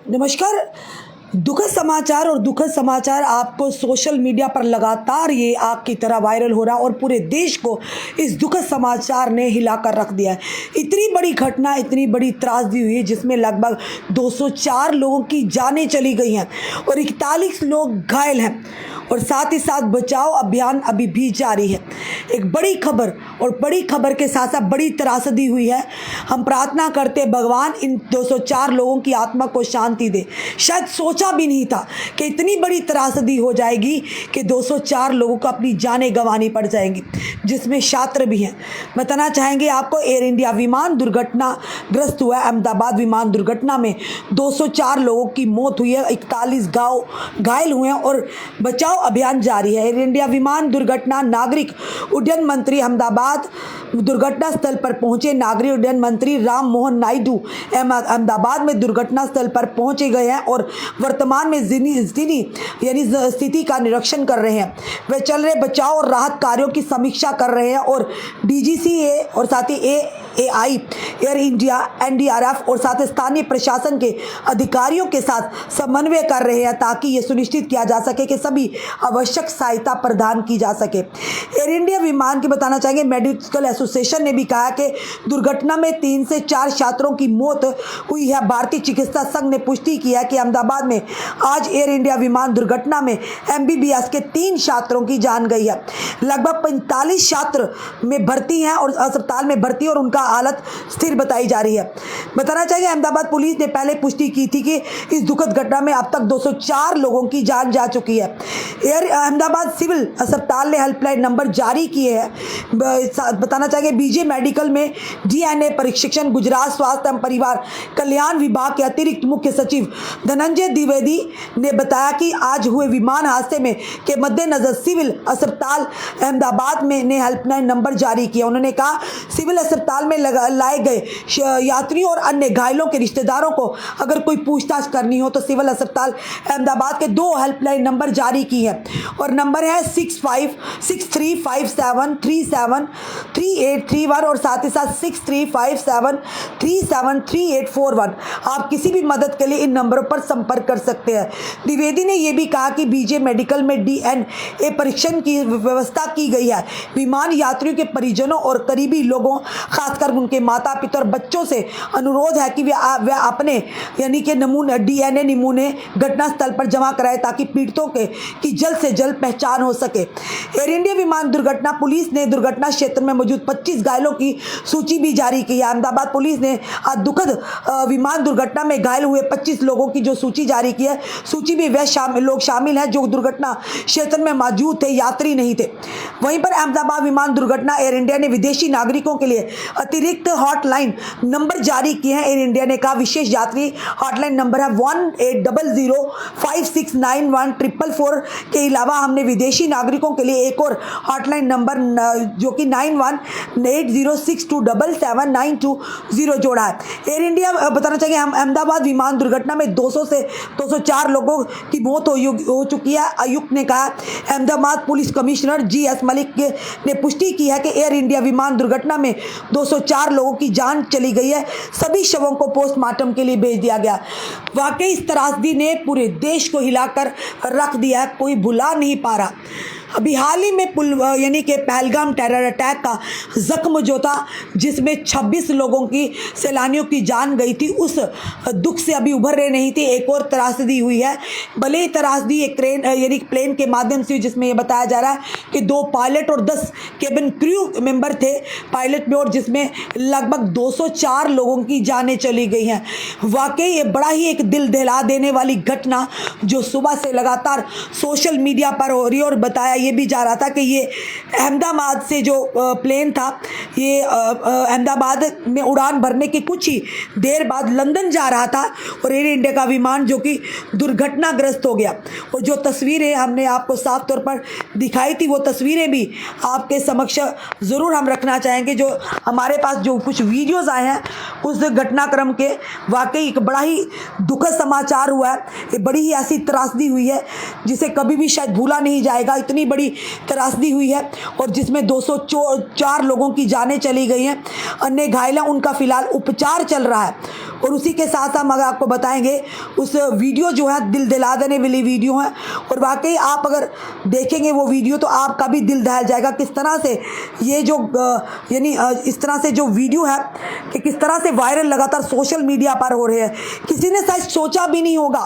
नमस्कार। दुखद समाचार और दुखद समाचार आपको सोशल मीडिया पर लगातार ये आग की तरह वायरल हो रहा है और पूरे देश को इस दुखद समाचार ने हिलाकर रख दिया है। इतनी बड़ी घटना, इतनी बड़ी त्रासदी हुई है जिसमें लगभग 204 लोगों की जानें चली गई हैं और 41 लोग घायल हैं और साथ ही साथ बचाव अभियान अभी भी जारी है। एक बड़ी खबर और बड़ी खबर के साथ साथ बड़ी त्रासदी हुई है। हम प्रार्थना करते भगवान इन 204 लोगों की आत्मा को शांति दे। शायद सोचा भी नहीं था कि इतनी बड़ी त्रासदी हो जाएगी कि 204 लोगों को अपनी जानें गंवानी पड़ जाएंगी, जिसमें छात्र भी हैं। बताना चाहेंगे आपको, एयर इंडिया विमान दुर्घटनाग्रस्त हुआ है। अहमदाबाद विमान दुर्घटना में 204 लोगों की मौत हुई है, 41 घायल हुए हैं और बचाव अभियान जारी है। एयर इंडिया विमान दुर्घटना, नागरिक उड्डयन मंत्री अहमदाबाद दुर्घटना स्थल पर पहुंचे। नागरिक उड्डयन मंत्री राम मोहन नायडू अहमदाबाद में दुर्घटना स्थल पर पहुंचे गए हैं और वर्तमान में स्थिति का निरीक्षण कर रहे हैं। वे चल रहे बचाव और राहत कार्यों की समीक्षा कर रहे हैं और डीजीसीए और साथ ही एआई, एयर इंडिया, एनडीआरएफ और साथ ही स्थानीय प्रशासन के अधिकारियों के साथ समन्वय कर रहे हैं ताकि ये सुनिश्चित किया जा सके कि सभी आवश्यक सहायता प्रदान की जा सके। एयर इंडिया विमान के बताना चाहेंगे, मेडिकल एसोसिएशन ने भी कहा कि दुर्घटना में 3 से 4 छात्रों की मौत हुई है। भारतीय चिकित्सा संघ ने पुष्टि किया कि अहमदाबाद में आज एयर इंडिया विमान दुर्घटना में एमबीबीएस के 3 छात्रों की जान गई है। लगभग 45 छात्र में भर्ती हैं और अस्पताल में भर्ती और उनका हालत स्थिर बताई जा रही है। बताना चाहिए, अहमदाबाद पुलिस ने पहले पुष्टि की थी कि इस दुखद घटना में अब तक 204 लोगों की जान जा चुकी है। एयर अहमदाबाद सिविल अस्पताल ने हेल्पलाइन नंबर जारी किए हैं। बताना चाहिए, बीजे मेडिकल में डीएनए परीक्षण गुजरात स्वास्थ्य एवं परिवार कल्याण विभाग के अतिरिक्त मुख्य सचिव धनंजय द्विवेदी ने बताया कि आज हुए विमान हादसे में के मद्देनजर सिविल अस्पताल अहमदाबाद में ने हेल्पलाइन नंबर जारी किया। उन्होंने कहा, सिविल अस्पताल में लाए गए यात्रियों और अन्य घायलों के रिश्तेदारों को अगर कोई पूछताछ करनी हो तो सिविल अस्पताल अहमदाबाद के 2 हेल्पलाइन नंबर जारी की है और नंबर है 656357373831 और साथ ही साथ 6357373841। आप किसी भी मदद के लिए इन नंबरों पर संपर्क कर सकते हैं। द्विवेदी ने यह भी कहा कि बीजे मेडिकल में डीएनए परीक्षण की व्यवस्था की गई है। विमान यात्रियों के परिजनों और करीबी लोगों, खासकर उनके माता पिता और बच्चों से अनुरोध है कि वे अपने यानी कि डीएनए नमूने घटनास्थल पर जमा कराएं ताकि पीड़ितों की जल्द से जल्द पहचान हो सके। एयर इंडिया विमान दुर्घटना, पुलिस ने दुर्घटना क्षेत्र में मौजूद 25 घायलों की सूची भी जारी की है। अहमदाबाद पुलिस ने आज दुखद विमान दुर्घटना में घायल हुए 25 लोगों की जो सूची जारी की है, सूची में वे लोग शामिल हैं जो दुर्घटना क्षेत्र में मौजूद थे, यात्री नहीं थे। वहीं पर अहमदाबाद विमान दुर्घटना, एयर इंडिया ने विदेशी नागरिकों के लिए अतिरिक्त हॉटलाइन नंबर जारी किए हैं। एयर इंडिया ने कहा, विशेष यात्री हॉटलाइन नंबर है 1800569144 के अलावा हमने विदेशी नागरिकों के लिए एक और हॉटलाइन नंबर जो कि 9180627792 जोड़ा है। एयर इंडिया बताना चाहिए, हम अहमदाबाद विमान दुर्घटना में 200 से 204 लोगों की मौत हो चुकी है। आयुक्त ने कहा, Ahmedabad police commissioner GS Malik ने पुष्टि की है कि एयर इंडिया विमान दुर्घटना में 204 लोगों की जान चली गई है। सभी शवों को पोस्टमार्टम के लिए भेज दिया गया। वाकई इस त्रासदी ने पूरे देश को हिलाकर रख दिया है, कोई भुला नहीं पा रहा। अभी हाल ही में यानी कि पहलगाम टेरर अटैक का जख्म जो था, जिसमें 26 लोगों की सैलानियों की जान गई थी, उस दुख से अभी उभर रहे नहीं थे। एक और त्रासदी हुई है, भले ही त्रासदी एक प्लेन के माध्यम से, जिसमें यह बताया जा रहा है कि 2 पायलट और 10 केबिन क्रू मेंबर थे पायलट में, और जिसमें लगभग 204 लोगों की जानें चली गई हैं। वाकई ये बड़ा ही एक दिल दहला देने वाली घटना जो सुबह से लगातार सोशल मीडिया पर हो रही है। और बताया ये भी जा रहा था कि ये अहमदाबाद से जो प्लेन था, ये अहमदाबाद में उड़ान भरने के कुछ ही देर बाद लंदन जा रहा था और एयर इंडिया का विमान जो कि दुर्घटनाग्रस्त हो गया। और जो तस्वीरें हमने आपको साफ तौर पर दिखाई थी, वो तस्वीरें भी आपके समक्ष ज़रूर हम रखना चाहेंगे। जो हमारे पास जो कुछ वीडियोज़ आए हैं उस घटनाक्रम के, वाकई एक बड़ा ही दुखद समाचार हुआ है। ये बड़ी ही ऐसी त्रासदी हुई है जिसे कभी भी शायद भूला नहीं जाएगा। इतनी बड़ी त्रासदी हुई है और जिसमें 204 लोगों की जानें चली गई हैं। अन्य घायल हैं, उनका फिलहाल उपचार चल रहा है। और उसी के साथ हम अगर आपको बताएंगे उस वीडियो जो है दिल दिला देने वाली वीडियो है, और वाकई आप अगर देखेंगे वो वीडियो तो आपका भी दिल दहल जाएगा। किस तरह से ये जो यानी इस तरह से जो वीडियो है कि किस तरह से वायरल लगातार सोशल मीडिया पर हो रहे हैं। किसी ने शायद सोचा भी नहीं होगा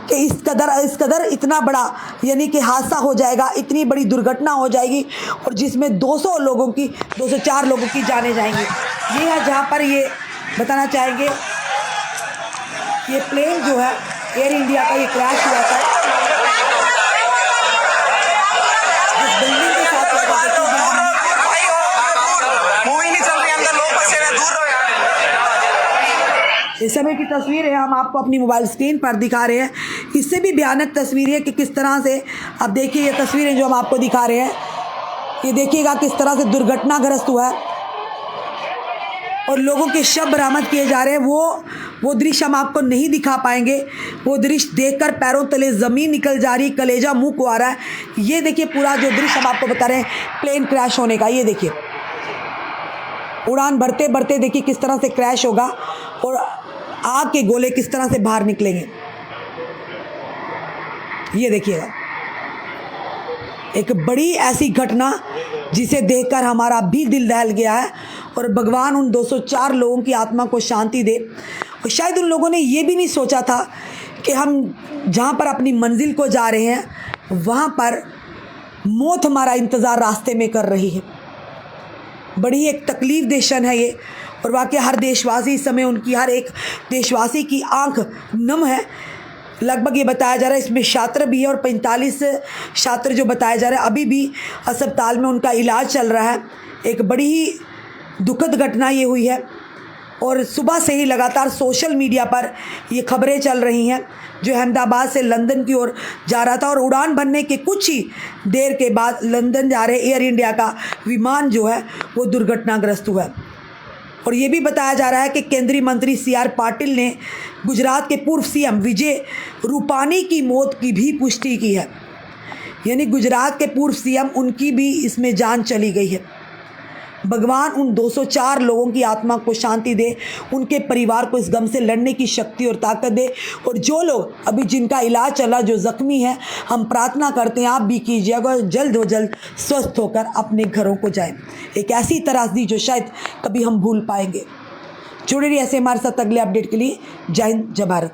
कि इस कदर इतना बड़ा यानी कि हादसा हो जाएगा, इतनी बड़ी दुर्घटना हो जाएगी, और जिसमें 204 लोगों की जानें जाएंगी। ये है जहाँ पर ये बताना चाहेंगे, ये प्लेन जो है एयर इंडिया का ये क्रैश हुआ था। जिस बिल्डिंग के साथ लगा मूवी नहीं चल रही, अंदर लोग बचे हैं, दूर रहो यार। इस समय की तस्वीर है, हम आपको अपनी मोबाइल स्क्रीन पर दिखा रहे हैं। इससे भी भयानक तस्वीर है कि किस तरह से आप देखिए, ये तस्वीरें जो हम आपको दिखा रहे हैं, ये देखिएगा किस तरह से दुर्घटनाग्रस्त हुआ है और लोगों के शव बरामद किए जा रहे हैं। वो दृश्य हम आपको नहीं दिखा पाएंगे। वो दृश्य देखकर पैरों तले ज़मीन निकल जा रही, कलेजा मुंह को आ रहा है। ये देखिए पूरा जो दृश्य हम आपको बता रहे हैं प्लेन क्रैश होने का। ये देखिए उड़ान भरते भरते देखिए किस तरह से क्रैश होगा और आग के गोले किस तरह से बाहर निकलेंगे। ये देखिएगा एक बड़ी ऐसी घटना जिसे देखकर हमारा भी दिल दहल गया है, और भगवान उन 204 लोगों की आत्मा को शांति दे। और शायद उन लोगों ने ये भी नहीं सोचा था कि हम जहाँ पर अपनी मंजिल को जा रहे हैं वहाँ पर मौत हमारा इंतज़ार रास्ते में कर रही है। बड़ी एक तकलीफ देह क्षण है ये, और वाकई हर देशवासी इस समय उनकी हर एक देशवासी की आंख नम है। लगभग ये बताया जा रहा है इसमें छात्र भी है, और 45 छात्र जो बताया जा रहा है अभी भी अस्पताल में उनका इलाज चल रहा है। एक बड़ी ही दुखद घटना ये हुई है, और सुबह से ही लगातार सोशल मीडिया पर ये खबरें चल रही हैं। जो अहमदाबाद से लंदन की ओर जा रहा था और उड़ान भरने के कुछ ही देर के बाद लंदन जा रहे एयर इंडिया का विमान जो है वो दुर्घटनाग्रस्त हुआ। और ये भी बताया जा रहा है कि केंद्रीय मंत्री CR पाटिल ने गुजरात के पूर्व CM विजय रूपानी की मौत की भी पुष्टि की है। यानी गुजरात के पूर्व CM उनकी भी इसमें जान चली गई है। भगवान उन 204 लोगों की आत्मा को शांति दे, उनके परिवार को इस गम से लड़ने की शक्ति और ताकत दे। और जो लोग अभी जिनका इलाज चला, जो ज़ख्मी हैं, हम प्रार्थना करते हैं आप भी कीजिएगा, जल्द व जल्द स्वस्थ होकर अपने घरों को जाएं। एक ऐसी त्रासदी जो शायद कभी हम भूल पाएंगे। जुड़े रहिए ऐसे हमारे साथ अगले अपडेट के लिए। जय हिंद, जय भारत।